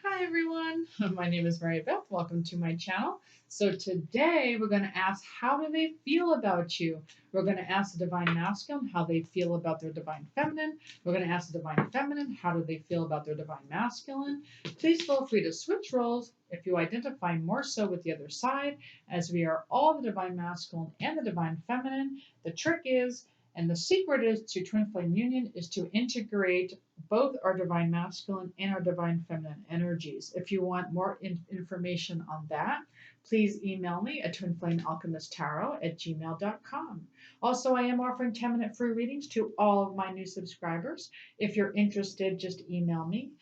Hi everyone, my name is Mary Beth. Welcome to my channel. So today we're going to ask, how do they feel about you? We're going to ask the Divine Masculine how they feel about their Divine Feminine. We're going to ask the Divine Feminine how do they feel about their Divine Masculine. Please feel free to switch roles if you identify more so with the other side, as we are all the Divine Masculine and the Divine Feminine. The trick is, and the secret is to twin flame union is to integrate both our divine masculine and our divine feminine energies. If you want more information on that, please email me at twinflamealchemisttarot@gmail.com. Also, I am offering 10-minute free readings to all of my new subscribers. If you're interested, just email me.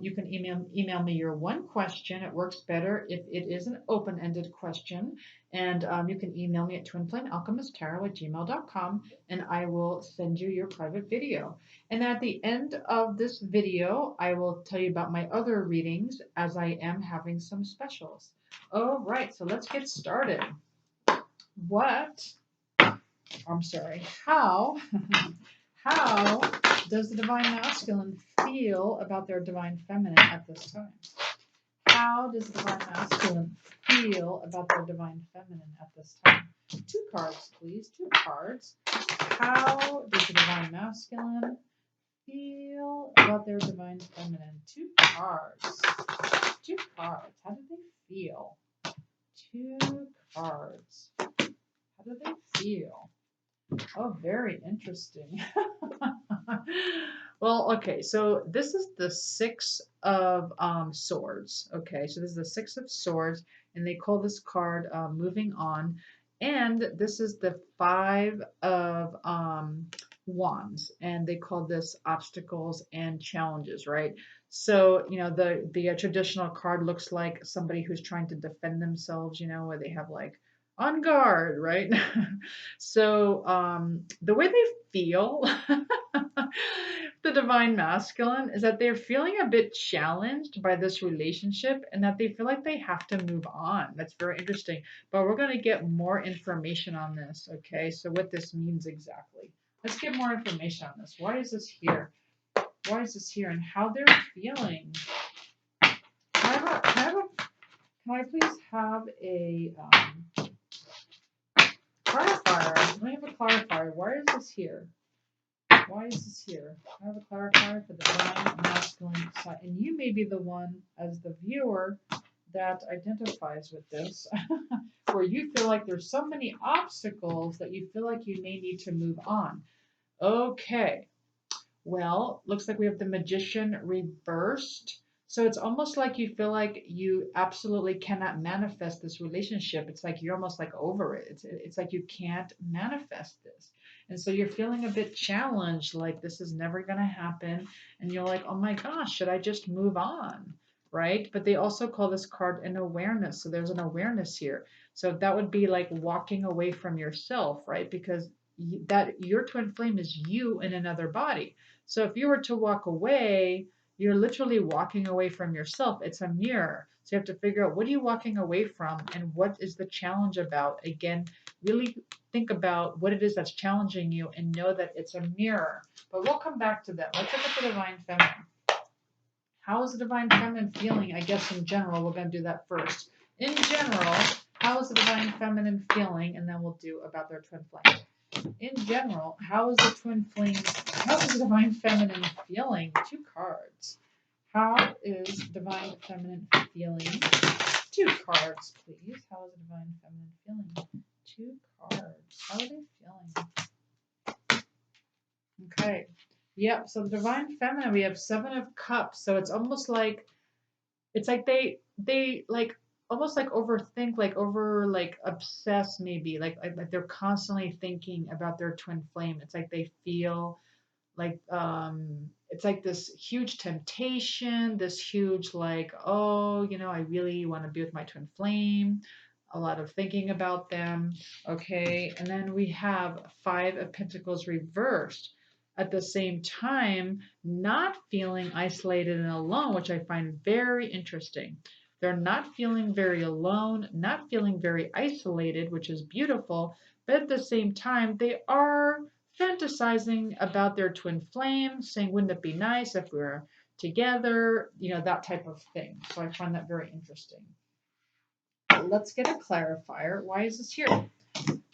You can email me your one question. It works better if it is an open-ended question. And you can email me at twinflamealchemisttarot@gmail.com and I will send you your private video. And at the end of this video, I will tell you about my other readings as I am having some specials. All right, so let's get started. How how does the divine masculine feel about their divine feminine at this time? How does the divine masculine feel about their divine feminine at this time? Two cards, please. Two cards. How does the divine masculine feel about their divine feminine? Two cards. Two cards. How do they feel? Two cards. How do they feel? Oh, very interesting. Well, okay, so this is the Six of Swords. Okay, so this is the Six of Swords, and they call this card Moving On. And this is the Five of Wands, and they call this Obstacles and Challenges, right? So, the traditional card looks like somebody who's trying to defend themselves, where they have like on guard, right? So the way they feel, the divine masculine, is that they're feeling a bit challenged by this relationship and that they feel like they have to move on. That's very interesting. But we're going to get more information on this, okay? So what this means exactly. Let's get more information on this. Why is this here? Why is this here and how they're feeling? Can I please have a clarifier? Let me have a clarifier. Why is this here? Why is this here? I have a clarifier for the divine masculine side. And you may be the one, as the viewer, that identifies with this, where you feel like there's so many obstacles that you feel like you may need to move on. Okay. Well, looks like we have the Magician reversed. So it's almost like you feel like you absolutely cannot manifest this relationship. It's like you're almost like over it. It's like you can't manifest this. And so you're feeling a bit challenged, like this is never going to happen. And you're like, oh my gosh, should I just move on? Right? But they also call this card an awareness. So there's an awareness here. So that would be like walking away from yourself, right? Because that your twin flame is you in another body. So if you were to walk away, you're literally walking away from yourself. It's a mirror. So you have to figure out, what are you walking away from and what is the challenge about? Again, really think about what it is that's challenging you and know that it's a mirror. But we'll come back to that. Let's look at the divine feminine. How is the divine feminine feeling? I guess in general, we're going to do that first. In general, how is the divine feminine feeling? And then we'll do about their twin flame. In general, how is the divine feminine feeling? Two cards. How is divine feminine feeling? Two cards, please. How is the divine feminine feeling? Two cards. How are they feeling? Okay. Yep. So the divine feminine, we have Seven of Cups. So it's almost like they like almost like overthink, like over like obsess, maybe like they're constantly thinking about their twin flame. It's like they feel like it's like this huge temptation, this huge like, oh, I really want to be with my twin flame. A lot of thinking about them. Okay, and then we have Five of Pentacles reversed. At the same time, not feeling isolated and alone, which I find very interesting. They're not feeling very alone, not feeling very isolated, which is beautiful, but at the same time, they are fantasizing about their twin flame, saying, wouldn't it be nice if we were together? You know, that type of thing. So I find that very interesting. Let's get a clarifier. Why is this here?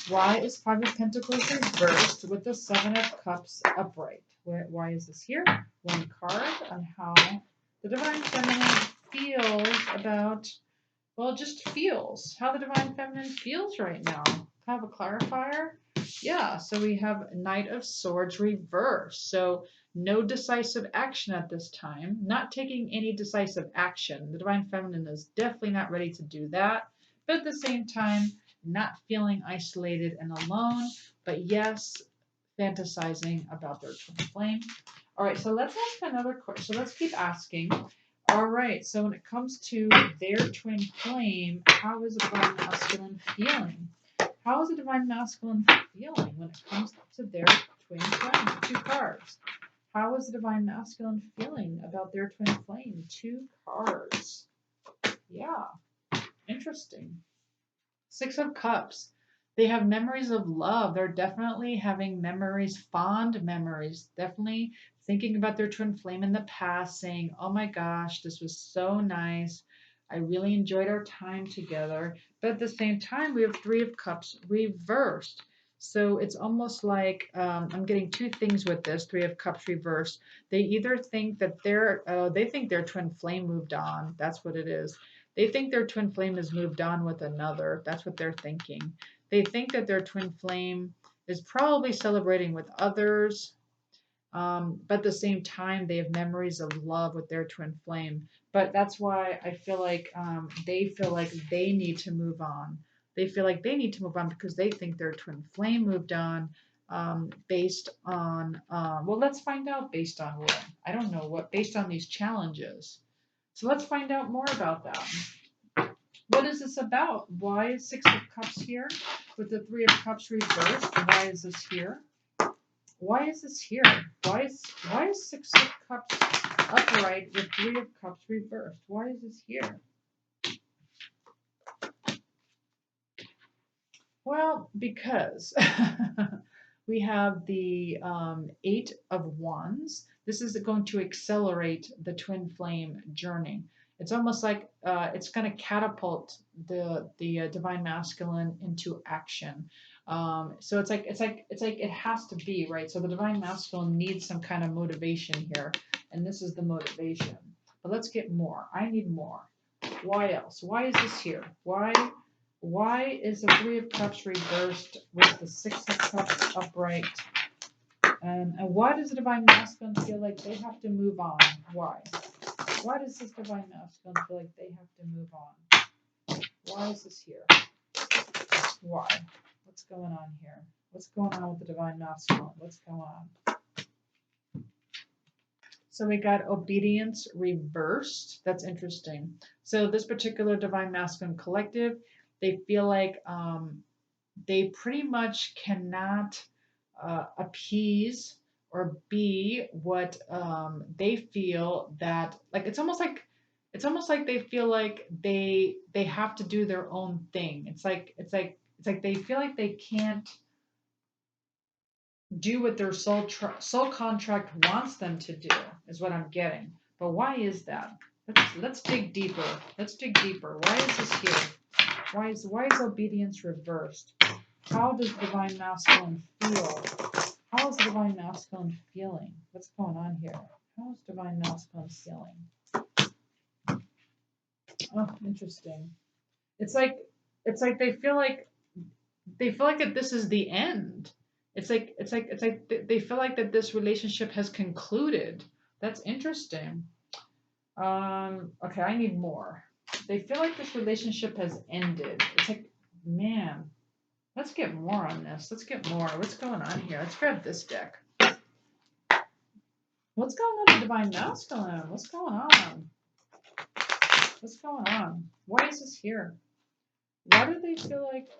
Why is Five of Pentacles reversed with the Seven of Cups upright? Why is this here? One card on how the Divine Feminine feels about, well, just feels. How the Divine Feminine feels right now. Have a clarifier? Yeah, so we have Knight of Swords reversed. So no decisive action at this time. Not taking any decisive action. The Divine Feminine is definitely not ready to do that. But at the same time, not feeling isolated and alone, but yes, fantasizing about their twin flame. All right, so let's ask another question. So let's keep asking. All right, so when it comes to their twin flame, how is the Divine Masculine feeling? How is the Divine Masculine feeling when it comes to their twin flame? Two cards. How is the Divine Masculine feeling about their twin flame? Two cards. Yeah, interesting. Six of Cups. They have memories of love. They're definitely having memories, fond memories. Definitely thinking about their twin flame in the past, saying, oh my gosh, this was so nice. I really enjoyed our time together. But at the same time, we have Three of Cups reversed. So it's almost like I'm getting two things with this Three of Cups reversed. They either think that they think their twin flame moved on. That's what it is. They think their twin flame has moved on with another. That's what they're thinking. They think that their twin flame is probably celebrating with others, but at the same time, they have memories of love with their twin flame. But that's why I feel like they feel like they need to move on. They feel like they need to move on because they think their twin flame moved on based on, well, let's find out based on what. I don't know what, based on these challenges. So let's find out more about that. What is this about? Why is Six of Cups here with the Three of Cups reversed? Why is this here? Why is this here? Why is Six of Cups upright with Three of Cups reversed? Why is this here? Well, because we have the Eight of Wands. This is going to accelerate the twin flame journey. It's almost like it's going to catapult the divine masculine into action. So it's like it has to be right. So the divine masculine needs some kind of motivation here, and this is the motivation. But let's get more. I need more. Why else? Why is this here? Why is the Three of Cups reversed with the Six of Cups upright? And why does the Divine Masculine feel like they have to move on? Why? Why does this Divine Masculine feel like they have to move on? Why is this here? Why? What's going on here? What's going on with the Divine Masculine? What's going on? So we got obedience reversed. That's interesting. So this particular Divine Masculine collective, they feel like they pretty much cannot appease or be what they feel that like it's almost like they feel like they have to do their own thing. It's like they feel like they can't do what their soul contract wants them to do is what I'm getting. But why is that? Let's dig deeper. Let's dig deeper. Why is this here? Why is obedience reversed? How does Divine Masculine feel? How is the Divine Masculine feeling? What's going on here? How is Divine Masculine feeling? Oh, interesting. It's like they feel like that this is the end. It's like they feel like that this relationship has concluded. That's interesting. Okay, I need more. They feel like this relationship has ended. It's like, man, let's get more on this. Let's get more. What's going on here? Let's grab this deck. What's going on with Divine Masculine? What's going on? What's going on? Why is this here? Why do they feel like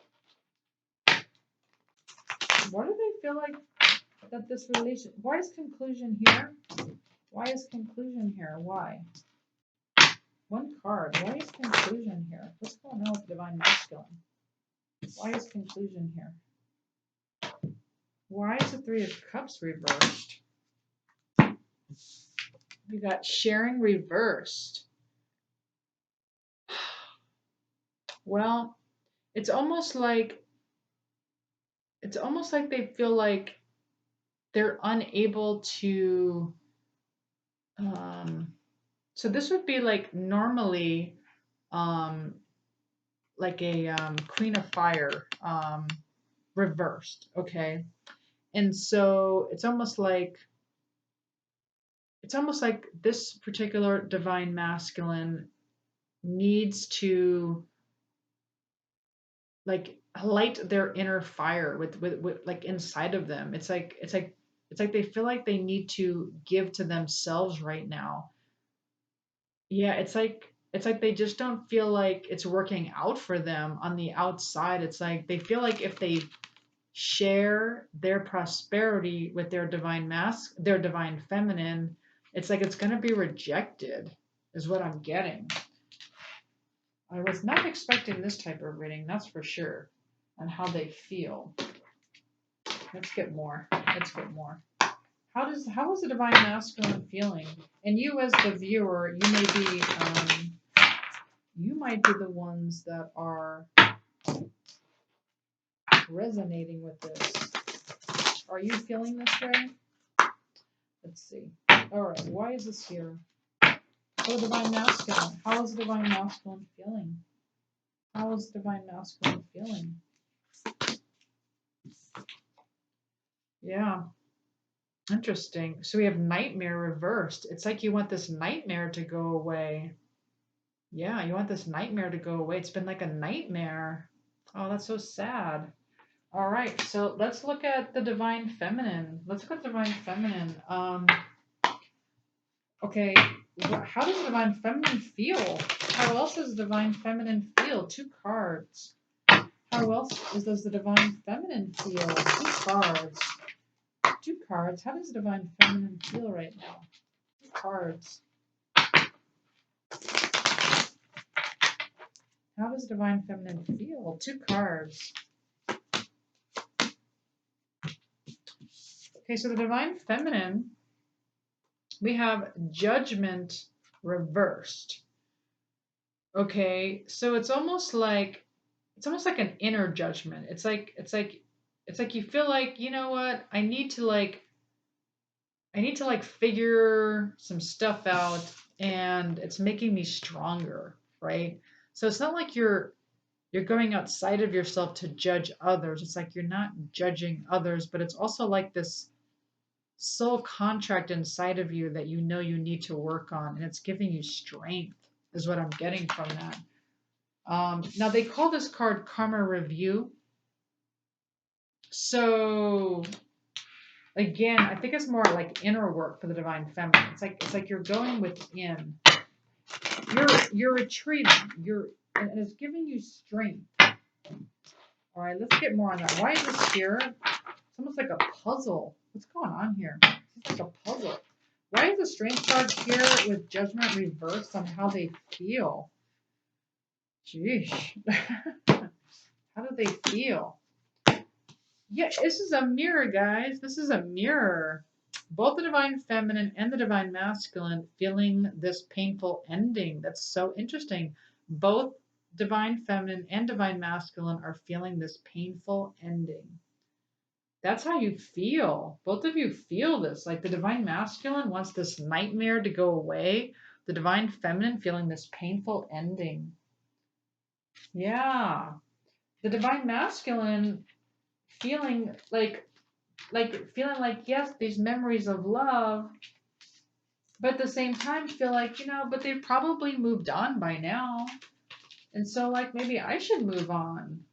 that this relation, why is conclusion here? Why is conclusion here? Why? One card. Why is conclusion here? What's going on with Divine Masculine? Why is conclusion here? Why is the Three of Cups reversed? We got sharing reversed. Well, it's almost like they feel like they're unable to so this would be like normally like a Queen of Fire reversed, okay? And so it's almost like this particular divine masculine needs to like light their inner fire with like inside of them. It's like they feel like they need to give to themselves right now. Yeah, it's like they just don't feel like it's working out for them on the outside. It's like they feel like if they share their prosperity with their divine feminine, it's like it's going to be rejected, is what I'm getting. I was not expecting this type of reading, that's for sure, on how they feel. Let's get more. How is the divine masculine feeling? And you, as the viewer, you might be the ones that are resonating with this. Are you feeling this way? Let's see. All right. Why is this here? Oh, divine masculine. How is the divine masculine feeling? How is the divine masculine feeling? Yeah. Interesting. So we have nightmare reversed. It's like you want this nightmare to go away. Yeah, you want this nightmare to go away. It's been like a nightmare. Oh, that's so sad. All right, so let's look at the divine feminine. Okay, how does the divine feminine feel? How else does the divine feminine feel? Two cards. How else does the divine feminine feel? Two cards. Two cards. How does the divine feminine feel right now? Two cards. How does divine feminine feel? Two cards. Okay, so the divine feminine, we have judgment reversed. Okay, so it's almost like an inner judgment. It's like you feel like, you know what? I need to figure some stuff out, and it's making me stronger, right? So it's not like you're going outside of yourself to judge others. It's like you're not judging others, but it's also like this soul contract inside of you that you know you need to work on, and it's giving you strength, is what I'm getting from that. Now they call this card Karma Review. So again, I think it's more like inner work for the divine feminine. It's like you're going within. You're retreating. And it's giving you strength. All right, let's get more on that. Why is this here? It's almost like a puzzle. What's going on here? It's like a puzzle. Why is the strength card here with judgment reversed on how they feel? Jeez. How do they feel? Yeah, this is a mirror, guys. This is a mirror. Both the divine feminine and the divine masculine feeling this painful ending. That's so interesting. Both divine feminine and divine masculine are feeling this painful ending. That's how you feel. Both of you feel this. Like the divine masculine wants this nightmare to go away. The divine feminine feeling this painful ending. Yeah. The divine masculine feeling like yes, these memories of love, but at the same time feel like, but they've probably moved on by now. And so like maybe I should move on.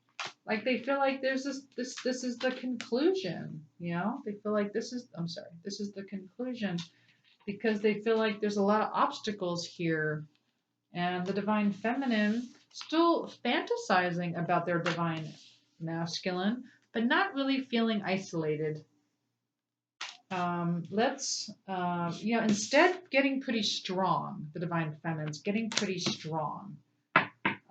Like they feel like there's this is the conclusion, They feel like this is the conclusion because they feel like there's a lot of obstacles here. And the divine feminine still fantasizing about their divine masculine, but not really feeling isolated. Instead getting pretty strong, the divine feminine's getting pretty strong.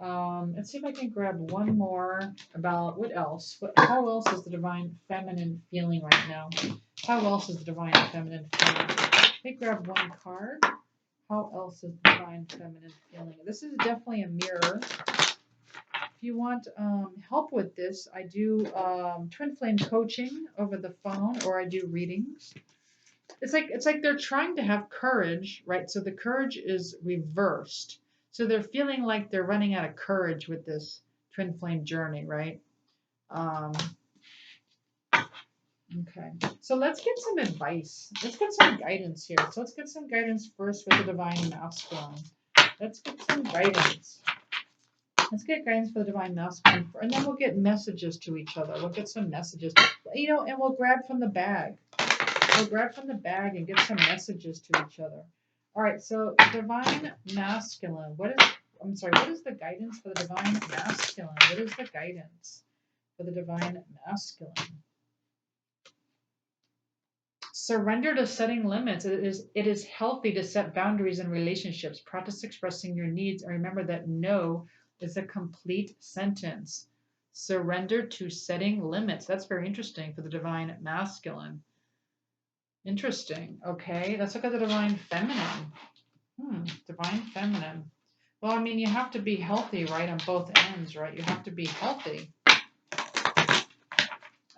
Let's see if I can grab one more about what else. How else is the divine feminine feeling right now? How else is the divine feminine feeling? Let me grab one card. How else is the divine feminine feeling? This is definitely a mirror. If you want help with this, I do twin flame coaching over the phone, or I do readings. It's like they're trying to have courage, right? So the courage is reversed. So they're feeling like they're running out of courage with this twin flame journey, right? Um, okay. So let's get some advice. Let's get some guidance here. So let's get some guidance first with the divine masculine. Let's get some guidance. Let's get guidance for the divine masculine, and then we'll get messages to each other. We'll get some messages, and we'll grab from the bag. We'll grab from the bag and get some messages to each other. All right, so divine masculine. What is the guidance for the divine masculine? What is the guidance for the divine masculine? Surrender to setting limits. It is healthy to set boundaries in relationships. Practice expressing your needs and remember that no is a complete sentence. Surrender to setting limits. That's very interesting for the divine masculine. Interesting. Okay, let's look at the divine feminine. Divine feminine. Well, I mean, you have to be healthy, right, on both ends, right? You have to be healthy.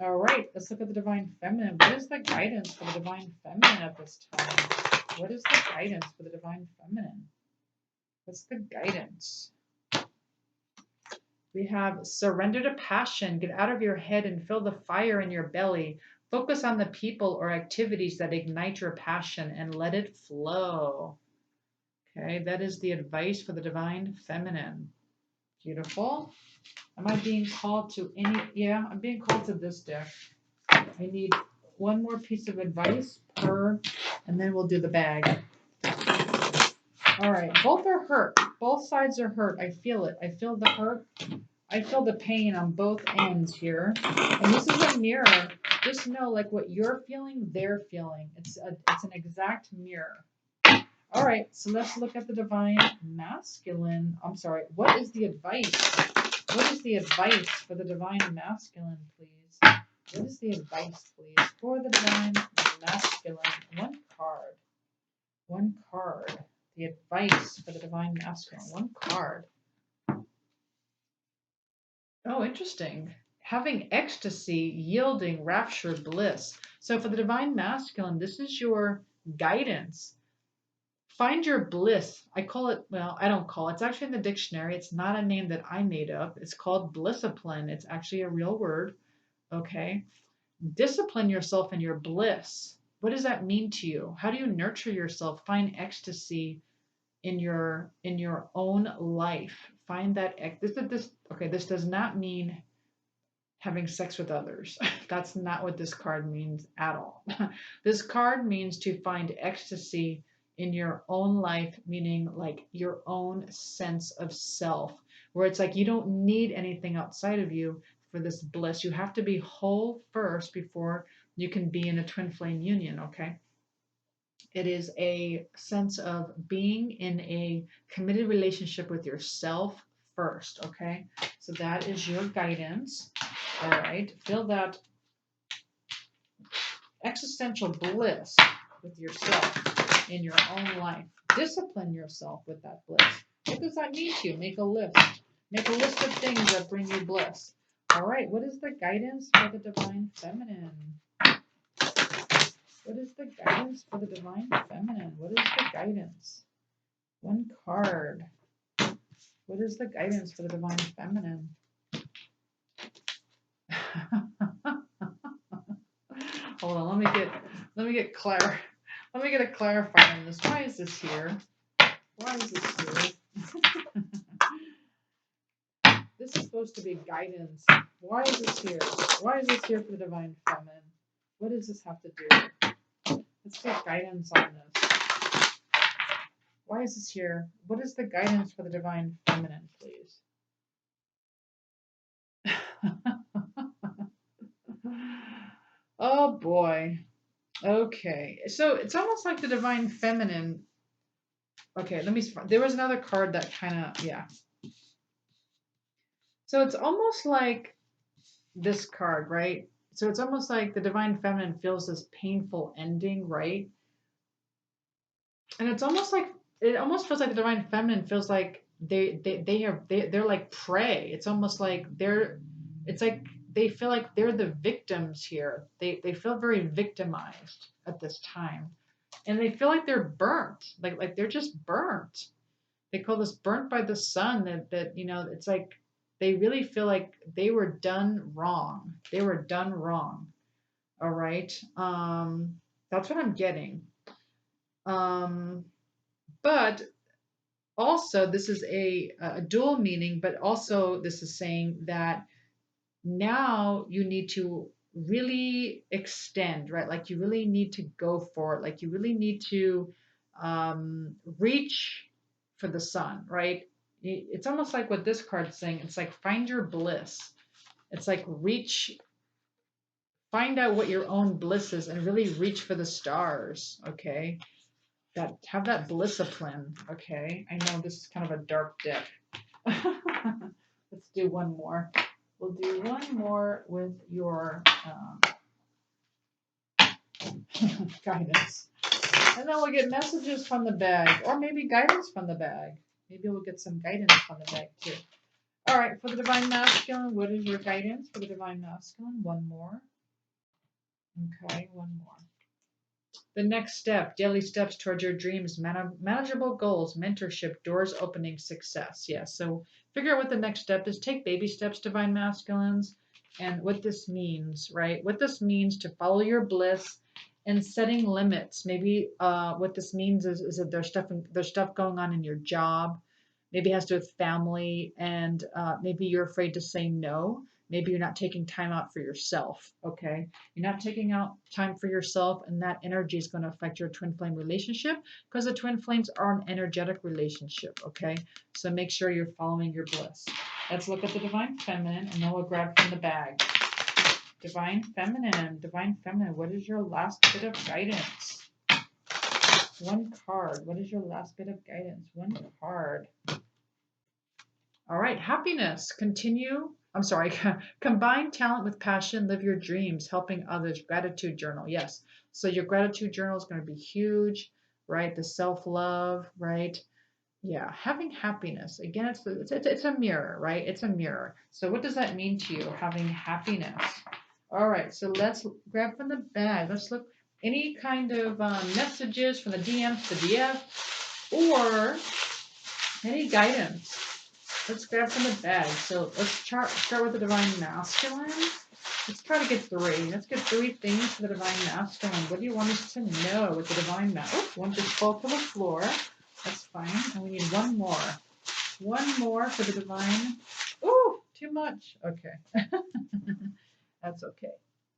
All right, let's look at the divine feminine. What is the guidance for the divine feminine at this time? What is the guidance for the divine feminine? What's the guidance? We have surrender to passion. Get out of your head and feel the fire in your belly. Focus on the people or activities that ignite your passion and let it flow. Okay, that is the advice for the divine feminine. Beautiful. Am I being called to any? Yeah, I'm being called to this deck. I need one more piece of advice per, and then we'll do the bag. All right, both are hurt. Both sides are hurt. I feel it. I feel the hurt. I feel the pain on both ends here. And this is a mirror. Just know, like what you're feeling, they're feeling. It's an exact mirror. All right, so let's look at the divine masculine. I'm sorry. What is the advice? What is the advice for the divine masculine, please? What is the advice, please, for the divine masculine? One card. One card. The advice for the divine masculine. One card. Oh, interesting. Having ecstasy, yielding, rapture, bliss. So for the divine masculine, this is your guidance. Find your bliss. I call it, well, I don't call it. It's actually in the dictionary. It's not a name that I made up. It's called blissipline. It's actually a real word. Okay. Discipline yourself in your bliss. What does that mean to you? How do you nurture yourself? Find ecstasy in your own life. Find that this does not mean having sex with others. That's not what this card means at all. This card means to find ecstasy in your own life, meaning like your own sense of self, where it's like you don't need anything outside of you for this bliss. You have to be whole first before you can be in a twin flame union, okay? It is a sense of being in a committed relationship with yourself first, okay? So that is your guidance. All right, feel that existential bliss with yourself in your own life. Discipline yourself with that bliss. What does that mean to you? Make a list. Make a list of things that bring you bliss. All right, what is the guidance for the divine feminine? What is the guidance for the divine feminine? What is the guidance? One card. What is the guidance for the divine feminine? Hold on, let me get a clarifier on this. Why is this here? Why is this here? This is supposed to be guidance. Why is this here? Why is this here for the divine feminine? What does this have to do? Let's get guidance on this. Why is this here? What is the guidance for the divine feminine, please? Oh boy. Okay. So it's almost like the divine feminine. Okay, there was another card that kind of, yeah. So it's almost like this card, right? So it's almost like the divine feminine feels this painful ending, right? And it's almost like it almost feels like the divine feminine feels like they're like prey. It's almost like it's like they feel like they're the victims here. They feel very victimized at this time. And they feel like they're burnt. Like they're just burnt. They call this burnt by the sun, that it's like they really feel like they were done wrong. They were done wrong. All right. That's what I'm getting. Um but also this is a dual meaning, but also this is saying that now you need to really extend, right? Like you really need to go for it. Like you really need to reach for the sun, right? It's almost like what this card's saying. It's like find your bliss. It's like reach, find out what your own bliss is and really reach for the stars, okay? That have that blissipline, okay? I know this is kind of a dark deck. Let's do one more. We'll do one more with your guidance. And then we'll get messages from the bag, or maybe guidance from the bag. Maybe we'll get some guidance from the bag too. All right, for the divine masculine, what is your guidance for the divine masculine? One more. Okay, one more. The next step, daily steps towards your dreams, manageable goals, mentorship, doors opening, success. Yes. So figure out what the next step is. Take baby steps, divine masculines, and what this means, right? What this means to follow your bliss and setting limits. Maybe what this means is that there's stuff going on in your job. Maybe it has to do with family, and maybe you're afraid to say no. Maybe you're not taking time out for yourself. Okay, you're not taking out time for yourself, and that energy is going to affect your twin flame relationship because the twin flames are an energetic relationship. Okay, so make sure you're following your bliss. Let's look at the divine feminine, and then we'll grab from the bag. Divine feminine, what is your last bit of guidance? One card. What is your last bit of guidance? One card. All right, happiness. Continue. I'm sorry. Combine talent with passion. Live your dreams. Helping others. Gratitude journal. Yes. So your gratitude journal is going to be huge, right? The self-love, right? Yeah. Having happiness. Again, it's a mirror, right? It's a mirror. So what does that mean to you? Having happiness. All right. So let's grab from the bag. Let's look any kind of messages from the DMs to the DF or any guidance. Let's grab from the bag. So let's start with the divine masculine. Let's try to get three. Let's get three things for the divine masculine. What do you want us to know with the divine masculine? Oh, one just fall to the floor. That's fine. And we need one more. One more for the divine. Ooh, too much. Okay. That's okay.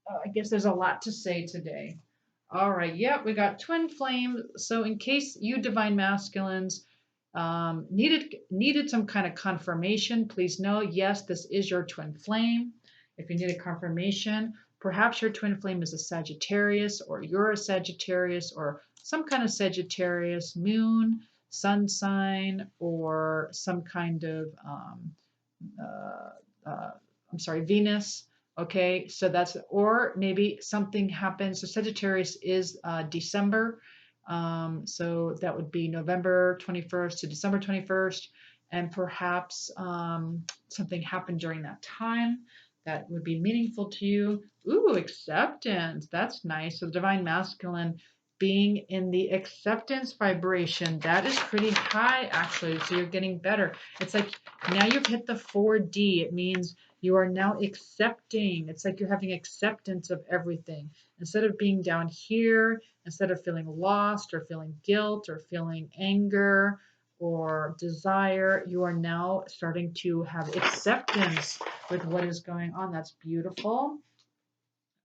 I guess there's a lot to say today. All right. Yep, we got twin flame. So in case you divine masculines needed some kind of confirmation, please know, yes, this is your twin flame. If you need a confirmation, perhaps your twin flame is a Sagittarius, or you're a Sagittarius, or some kind of Sagittarius moon, sun sign, or some kind of I'm sorry, Venus. Okay, so that's, or maybe something happens. So Sagittarius is December. So that would be November 21st to December 21st. And perhaps something happened during that time that would be meaningful to you. Ooh, acceptance. That's nice. So the divine masculine being in the acceptance vibration, that is pretty high actually. So you're getting better. It's like now you've hit the 4D. It means you are now accepting. It's like you're having acceptance of everything. Instead of being down here, instead of feeling lost or feeling guilt or feeling anger or desire, you are now starting to have acceptance with what is going on. That's beautiful.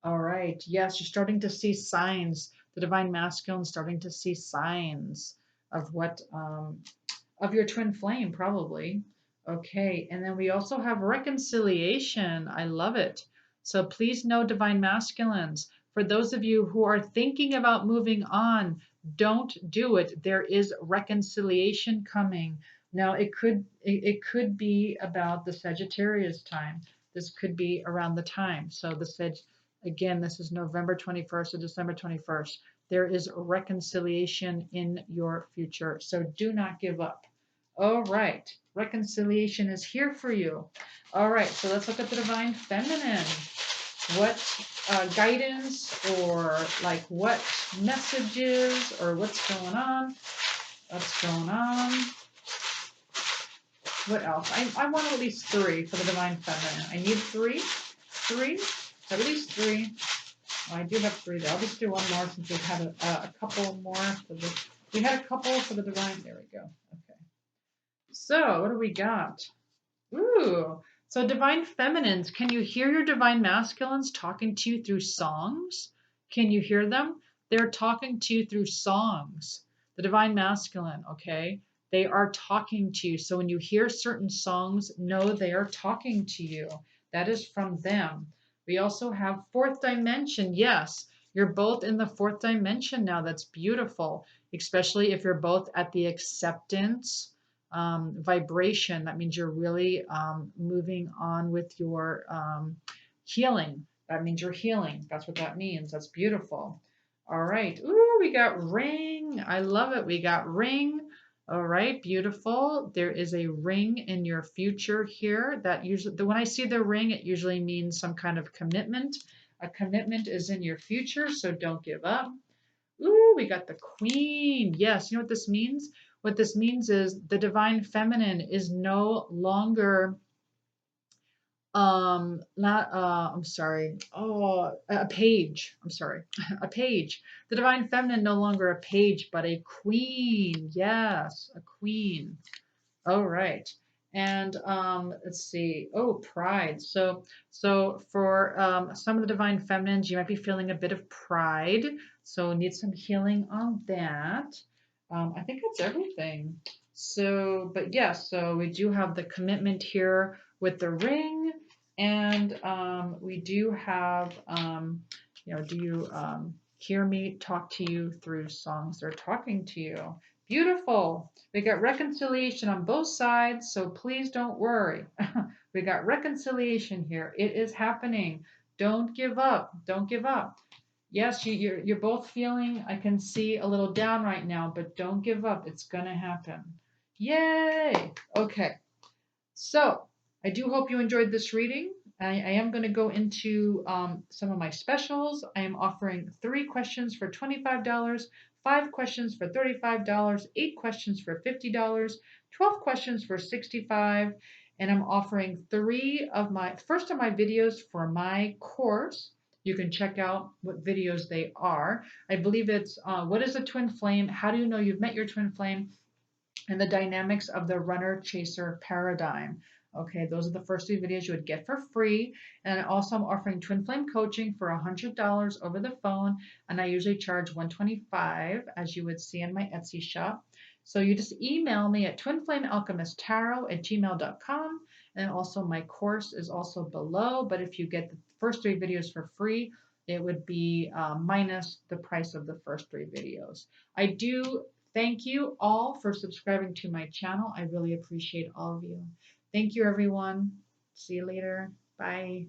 All right. Yes, you're starting to see signs. The divine masculine starting to see signs of what of your twin flame, probably. Okay, and then we also have reconciliation. I love it. So please know, divine masculines, for those of you who are thinking about moving on, don't do it. There is reconciliation coming. Now it could be about the Sagittarius time. This could be around the time. So again, this is November 21st to December 21st. There is reconciliation in your future. So do not give up. All right. Reconciliation is here for you. All right. So let's look at the divine feminine. What guidance or like what messages or what's going on? What's going on? What else? I want at least three for the divine feminine. I need three. Three? At least three. Well, I do have three there. I'll just do one more since we've had a couple more. We had a couple for the divine. There we go. Okay. So what do we got? Ooh. So divine feminines, can you hear your divine masculines talking to you through songs? Can you hear them? They're talking to you through songs. The divine masculine, okay? They are talking to you. So when you hear certain songs, know they are talking to you. That is from them. We also have fourth dimension. Yes, you're both in the fourth dimension now. That's beautiful, especially if you're both at the acceptance vibration. That means you're really moving on with your healing. That means you're healing. That's what that means. That's beautiful. All right. Ooh, we got ring. I love it. We got ring. All right, beautiful. There is a ring in your future here. That usually, when I see the ring, it usually means some kind of commitment. A commitment is in your future, so don't give up. Ooh, we got the queen. Yes, you know what this means? What this means is the divine feminine is no longer not I'm sorry. Oh, a page. I'm sorry. A page. The divine feminine no longer a page, but a queen. Yes, a queen. All right. And let's see. Oh, pride. So for some of the divine feminines, you might be feeling a bit of pride. So need some healing on that. I think that's everything. So, but yes, so we do have the commitment here with the ring, and we do have, do you hear me talk to you through songs? They're talking to you. Beautiful. We got reconciliation on both sides, so please don't worry. We got reconciliation here. It is happening. Don't give up. Don't give up. Yes, you're both feeling, I can see a little down right now, but don't give up. It's going to happen. Yay. Okay. So I do hope you enjoyed this reading. I am going to go into some of my specials. I am offering 3 questions for $25, 5 questions for $35, 8 questions for $50, 12 questions for $65, and I'm offering 3 of my first of my videos for my course. You can check out what videos they are. I believe it's what is a twin flame? How do you know you've met your twin flame? And the dynamics of the runner chaser paradigm. Okay, those are the first 3 videos you would get for free. And also I'm offering twin flame coaching for $100 over the phone. And I usually charge $125, as you would see in my Etsy shop. So you just email me at twinflamealchemisttarot@gmail.com. And also my course is also below. But if you get the first 3 videos for free, it would be minus the price of the first 3 videos. I do thank you all for subscribing to my channel. I really appreciate all of you. Thank you, everyone. See you later. Bye.